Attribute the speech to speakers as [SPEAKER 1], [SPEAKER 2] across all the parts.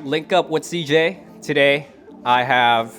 [SPEAKER 1] Link up with CJ. Today, I have.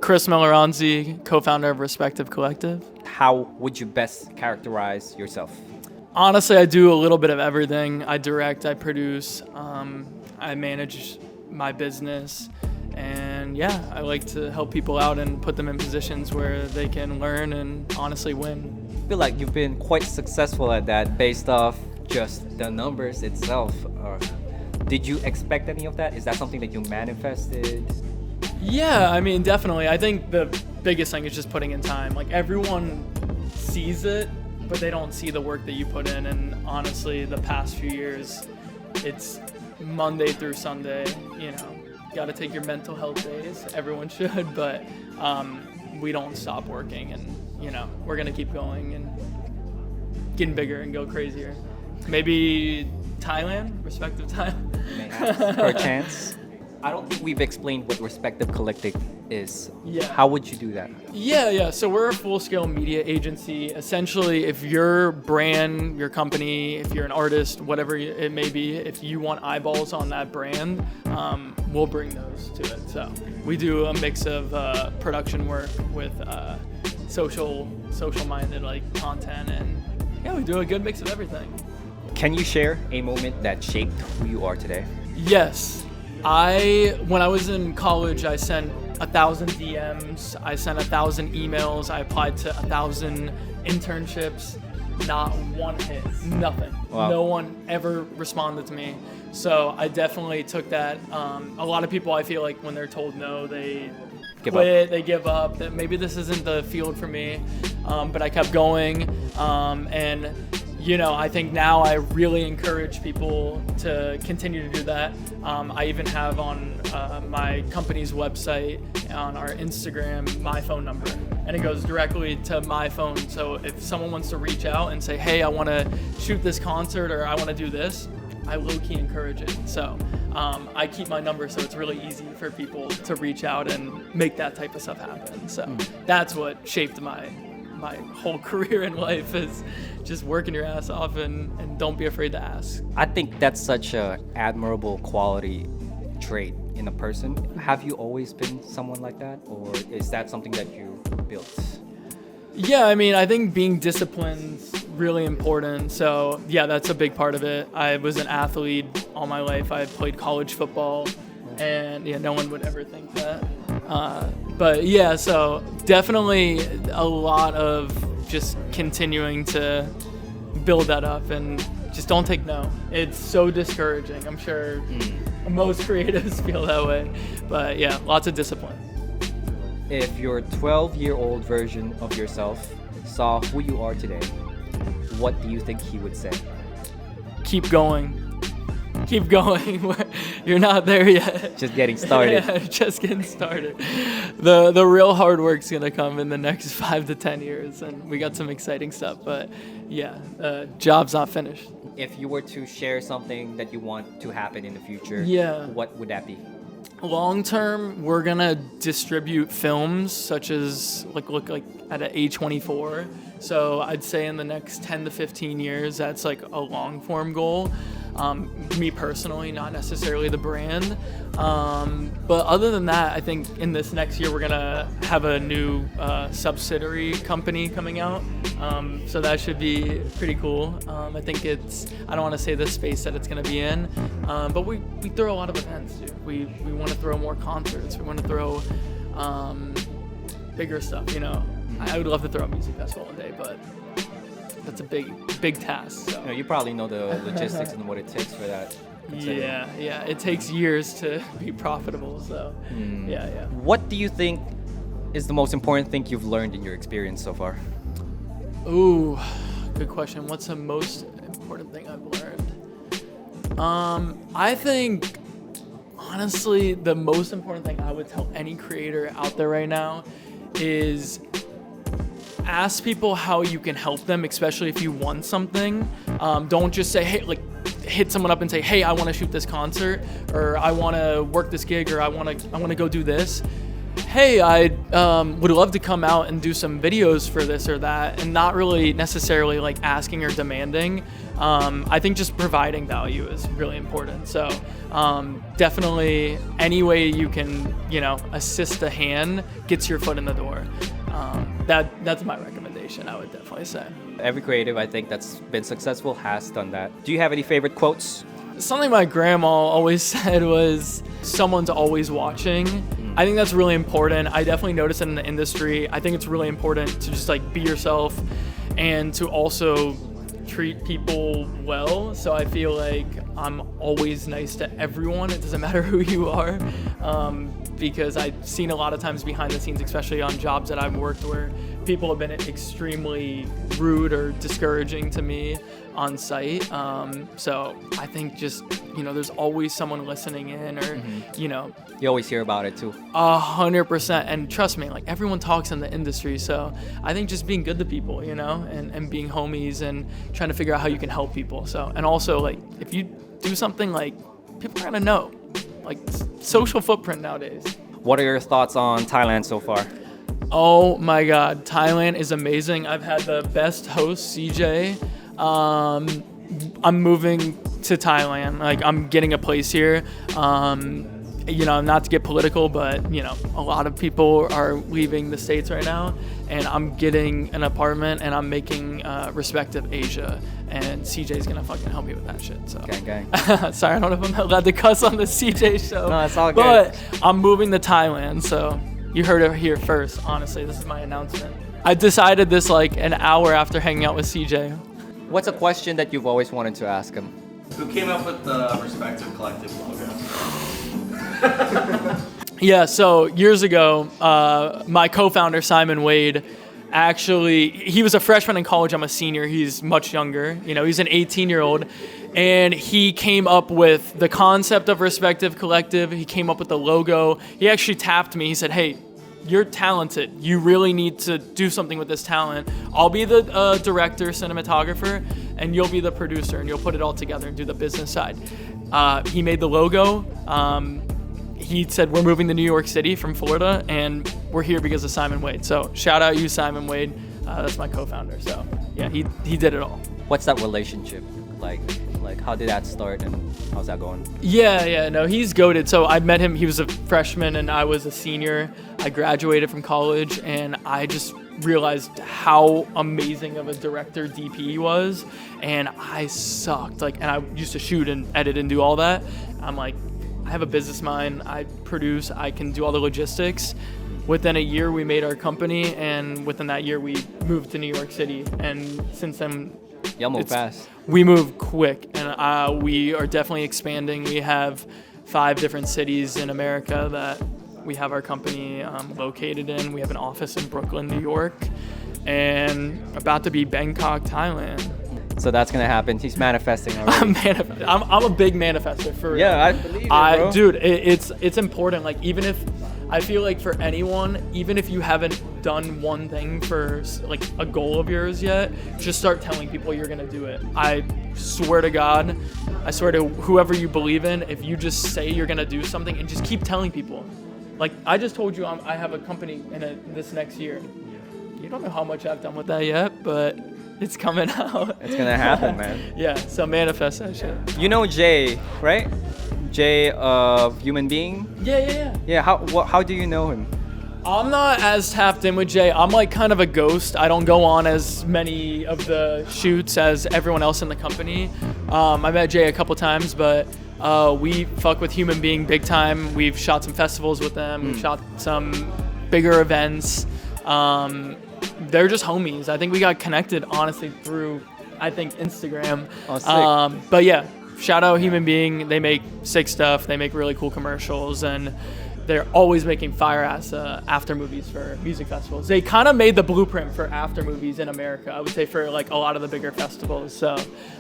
[SPEAKER 2] Chris Miglioranzi, co-founder of Respective Collective.
[SPEAKER 1] How would you best characterize yourself?
[SPEAKER 2] Honestly, I do a little bit of everything. I direct, I produce, I manage my business, and yeah, I like to help people out and put them in positions where they can learn and honestly win.
[SPEAKER 1] I feel like you've been quite successful at that based off just the numbers itself. Did you expect any of that? Is that something that you manifested?
[SPEAKER 2] Yeah, I mean, definitely. I think the biggest thing is just putting in time. Like, everyone sees it, but they don't see the work that you put in. And honestly, the past few years, it's Monday through Sunday. You know, got to take your mental health days. Everyone should, but we don't stop working. And, you know, we're going to keep going and getting bigger and go crazier. Maybe Thailand, Respective Thailand.
[SPEAKER 1] Perchance. I don't think we've explained what Respective Collective is.
[SPEAKER 2] Yeah.
[SPEAKER 1] How would you do that?
[SPEAKER 2] Yeah. So we're a full-scale media agency. Essentially, if your brand, your company, if you're an artist, whatever it may be, if you want eyeballs on that brand, we'll bring those to it. So we do a mix of production work with social-minded like content, and yeah, we do a good mix of everything.
[SPEAKER 1] Can you share a moment that shaped who you are today?
[SPEAKER 2] Yes. When I was in college, I sent 1,000 DMs, I sent 1,000 emails, I applied to 1,000 internships, not one hit, nothing.
[SPEAKER 1] Wow.
[SPEAKER 2] No one ever responded to me. So I definitely took that. A lot of people, I feel like when they're told no, they quit, they give up, that maybe this isn't the field for me. But I kept going, and you know, I think now I really encourage people to continue to do that. I even have on my company's website, on our Instagram, my phone number, and it goes directly to my phone. So if someone wants to reach out and say, hey, I want to shoot this concert or I want to do this, I low-key encourage it. So I keep my number so it's really easy for people to reach out and make that type of stuff happen. So that's what shaped my whole career in life, is just working your ass off and don't be afraid to ask.
[SPEAKER 1] I think that's such a admirable quality trait in a person. Have you always been someone like that, or is that something that you built?
[SPEAKER 2] Yeah, I mean, I think being disciplined's really important. So yeah, that's a big part of it. I was an athlete all my life. I played college football, and yeah, no one would ever think that. But yeah, so definitely a lot of just continuing to build that up and just don't take no. It's so discouraging. I'm sure most creatives feel that way. But yeah, lots of discipline.
[SPEAKER 1] If your 12-year-old version of yourself saw who you are today, what do you think he would say?
[SPEAKER 2] Keep going. Keep going. You're not there yet.
[SPEAKER 1] Just getting started.
[SPEAKER 2] Yeah, just getting started. The real hard work's gonna come in the next 5 to 10 years, and we got some exciting stuff. But yeah, job's not finished.
[SPEAKER 1] If you were to share something that you want to happen in the future, what would that be?
[SPEAKER 2] Long term, we're gonna distribute films such as look like at an A24. So I'd say in the next 10 to 15 years, that's like a long form goal. Me personally, not necessarily the brand. But other than that, I think in this next year, we're gonna have a new subsidiary company coming out. So that should be pretty cool. I think I don't want to say the space that it's gonna be in, but we throw a lot of events, dude. We want to throw more concerts. We want to throw bigger stuff, you know. I would love to throw a music festival one day, but that's a big task. So.
[SPEAKER 1] You probably know the logistics and what it takes for that.
[SPEAKER 2] Yeah. It takes years to be profitable. So, yeah.
[SPEAKER 1] What do you think is the most important thing you've learned in your experience so far?
[SPEAKER 2] Ooh, good question. What's the most important thing I've learned? I think, honestly, the most important thing I would tell any creator out there right now is ask people how you can help them, especially if you want something. Don't just say, hey, hit someone up and say, hey, I want to shoot this concert, or I want to work this gig, or I want to go do this. hey, I would love to come out and do some videos for this or that, and not really necessarily like asking or demanding. I think just providing value is really important. So definitely any way you can, assist a hand gets your foot in the door. That's my recommendation, I would definitely say.
[SPEAKER 1] Every creative I think that's been successful has done that. Do you have any favorite quotes?
[SPEAKER 2] Something my grandma always said was, someone's always watching. I think that's really important. I definitely notice it in the industry. I think it's really important to just like be yourself and to also treat people well. So I feel like I'm always nice to everyone. It doesn't matter who you are. Because I've seen a lot of times behind the scenes, especially on jobs that I've worked, where people have been extremely rude or discouraging to me on site. So I think just, there's always someone listening in, or,
[SPEAKER 1] You always hear about it too.
[SPEAKER 2] 100%. And trust me, like everyone talks in the industry. So I think just being good to people, and being homies and trying to figure out how you can help people. So, and also like if you do something, like people are gonna know, like social footprint nowadays. What
[SPEAKER 1] are your thoughts on Thailand so far?
[SPEAKER 2] Oh my God, Thailand is amazing. I've had the best host, CJ. I'm moving to Thailand. Like I'm getting a place here. Not to get political, but a lot of people are leaving the States right now, and I'm getting an apartment, and I'm making respect of Asia, and CJ's gonna fucking help me with that shit. So
[SPEAKER 1] gang.
[SPEAKER 2] Sorry, I don't know if I'm allowed to cuss on the CJ show.
[SPEAKER 1] No, it's all good.
[SPEAKER 2] But I'm moving to Thailand, so you heard it here first. Honestly, this is my announcement. I decided this like an hour after hanging out with CJ.
[SPEAKER 1] What's a question that you've always wanted to ask him?
[SPEAKER 3] Who came up with the Respective Collective logo?
[SPEAKER 2] Yeah, so years ago, my co-founder, Simon Wade, actually, he was a freshman in college. I'm a senior. He's much younger. He's an 18-year-old. And he came up with the concept of Respective Collective. He came up with the logo. He actually tapped me. He said, hey, you're talented. You really need to do something with this talent. I'll be the director, cinematographer, and you'll be the producer, and you'll put it all together and do the business side. He made the logo. He said, we're moving to New York City from Florida, and we're here because of Simon Wade. So shout out you, Simon Wade. That's my co-founder. So yeah, he did it all.
[SPEAKER 1] What's that relationship like? Like, how did that start, and how's that going?
[SPEAKER 2] No, he's goated. So I met him. He was a freshman, and I was a senior. I graduated from college, and I just realized how amazing of a director DP he was, and I sucked. And I used to shoot and edit and do all that. I'm like, I have a business mind. I produce. I can do all the logistics. Within a year, we made our company, and within that year, we moved to New York City. And since then,
[SPEAKER 1] y'all move fast.
[SPEAKER 2] We move quick, and we are definitely expanding. We have 5 different cities in America that we have our company located in. We have an office in Brooklyn, New York, and about to be Bangkok, Thailand.
[SPEAKER 1] So that's gonna happen. He's manifesting already.
[SPEAKER 2] I'm a big manifester for real.
[SPEAKER 1] Yeah, I believe it, bro.
[SPEAKER 2] Dude, it's important. Like even if I feel like for anyone, even if you haven't done one thing for like a goal of yours yet, just start telling people you're gonna do it. I swear to God, I swear to whoever you believe in, if you just say you're gonna do something and just keep telling people. Like I just told you I have a company in this next year. You don't know how much I've done with that yet, but it's coming out.
[SPEAKER 1] It's gonna happen, man.
[SPEAKER 2] Yeah, so manifest that shit.
[SPEAKER 1] You know Jay, right? Jay of Human Being?
[SPEAKER 2] Yeah.
[SPEAKER 1] Yeah, how do you know him?
[SPEAKER 2] I'm not as tapped in with Jay. I'm like kind of a ghost. I don't go on as many of the shoots as everyone else in the company. I met Jay a couple times, but we fuck with Human Being big time. We've shot some festivals with them. We've shot some bigger events. They're just homies. I think we got connected, honestly, through, Instagram.
[SPEAKER 1] Oh, sick.
[SPEAKER 2] But yeah, shout out Human Being. They make sick stuff. They make really cool commercials, and they're always making fire-ass after movies for music festivals. They kind of made the blueprint for after movies in America, I would say, for like a lot of the bigger festivals. So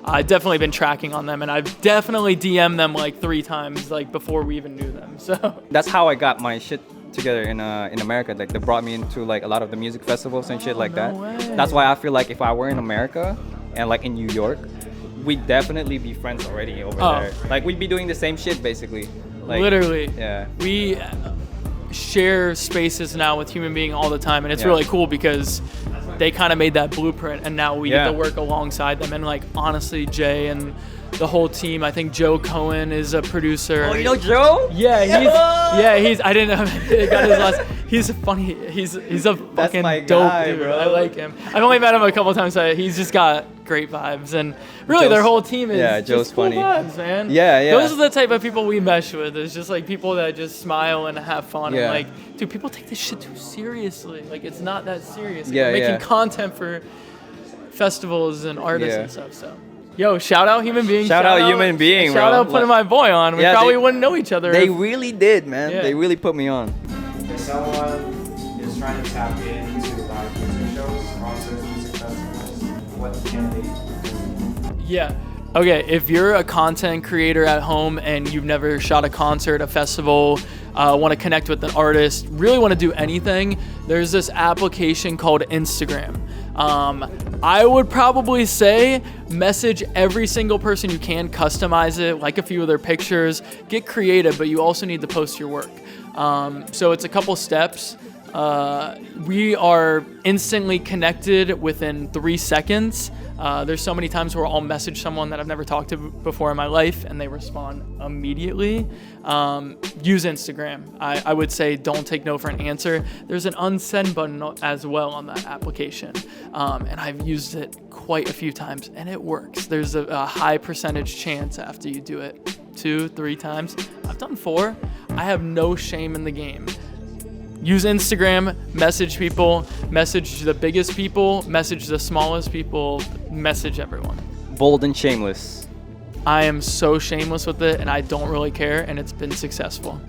[SPEAKER 2] I've definitely been tracking on them, and I've definitely DM'd them like 3 times, like before we even knew them. So
[SPEAKER 1] that's how I got my shit together in America. Like they brought me into like a lot of the music festivals and shit like that.
[SPEAKER 2] Way.
[SPEAKER 1] That's why I feel like if I were in America and like in New York, we'd definitely be friends already over there. Like we'd be doing the same shit basically. Like,
[SPEAKER 2] literally.
[SPEAKER 1] Yeah.
[SPEAKER 2] share spaces now with Human Being all the time, and it's
[SPEAKER 1] Yeah.
[SPEAKER 2] really cool because they kind of made that blueprint, and now we get
[SPEAKER 1] Yeah.
[SPEAKER 2] to work alongside them. And like honestly, Jay and the whole team. I think Joe Cohen is a producer.
[SPEAKER 1] Oh, you know Joe?
[SPEAKER 2] Yeah, he's I didn't know. I got his last. He's funny. He's a fucking
[SPEAKER 1] my
[SPEAKER 2] dope
[SPEAKER 1] guy,
[SPEAKER 2] dude.
[SPEAKER 1] bro.
[SPEAKER 2] I like him. I've only met him a couple times. So he's just got great vibes, and really their
[SPEAKER 1] Joe's-
[SPEAKER 2] whole team is
[SPEAKER 1] yeah,
[SPEAKER 2] just
[SPEAKER 1] Joe's
[SPEAKER 2] cool
[SPEAKER 1] funny.
[SPEAKER 2] vibes, man.
[SPEAKER 1] Yeah.
[SPEAKER 2] Those are the type of people we mesh with. It's just like people that just smile and have fun.
[SPEAKER 1] Yeah.
[SPEAKER 2] And like, dude, people take this shit too seriously. Like it's not that serious. Like,
[SPEAKER 1] Yeah,
[SPEAKER 2] we're making
[SPEAKER 1] yeah.
[SPEAKER 2] content for festivals and artists
[SPEAKER 1] Yeah.
[SPEAKER 2] and stuff. So. Yo, shout out Human Being.
[SPEAKER 1] Shout out Human Being,
[SPEAKER 2] Shout
[SPEAKER 1] bro.
[SPEAKER 2] out putting my boy on. We
[SPEAKER 1] Yeah,
[SPEAKER 2] probably
[SPEAKER 1] they-
[SPEAKER 2] wouldn't know each other.
[SPEAKER 1] They
[SPEAKER 2] if-
[SPEAKER 1] really did, man.
[SPEAKER 2] Yeah.
[SPEAKER 1] They really put me on.
[SPEAKER 4] If someone is trying to tap into live music shows, concerts, music festivals, what can they do?
[SPEAKER 2] Yeah. Okay, if you're a content creator at home and you've never shot a concert, a festival, want to connect with an artist, really want to do anything, there's this application called Instagram. I would probably say message every single person you can, customize it, like a few of their pictures, get creative, but you also need to post your work. So it's a couple steps. We are instantly connected within 3 seconds. There's so many times where I'll message someone that I've never talked to before in my life and they respond immediately. Use Instagram. I would say don't take no for an answer. There's an unsend button as well on that application. And I've used it quite a few times and it works. There's a high percentage chance after you do it 2-3 times. I've done 4. I have no shame in the game. Use Instagram, message people, message the biggest people, message the smallest people, message everyone.
[SPEAKER 1] Bold and shameless.
[SPEAKER 2] I am so shameless with it and I don't really care and it's been successful.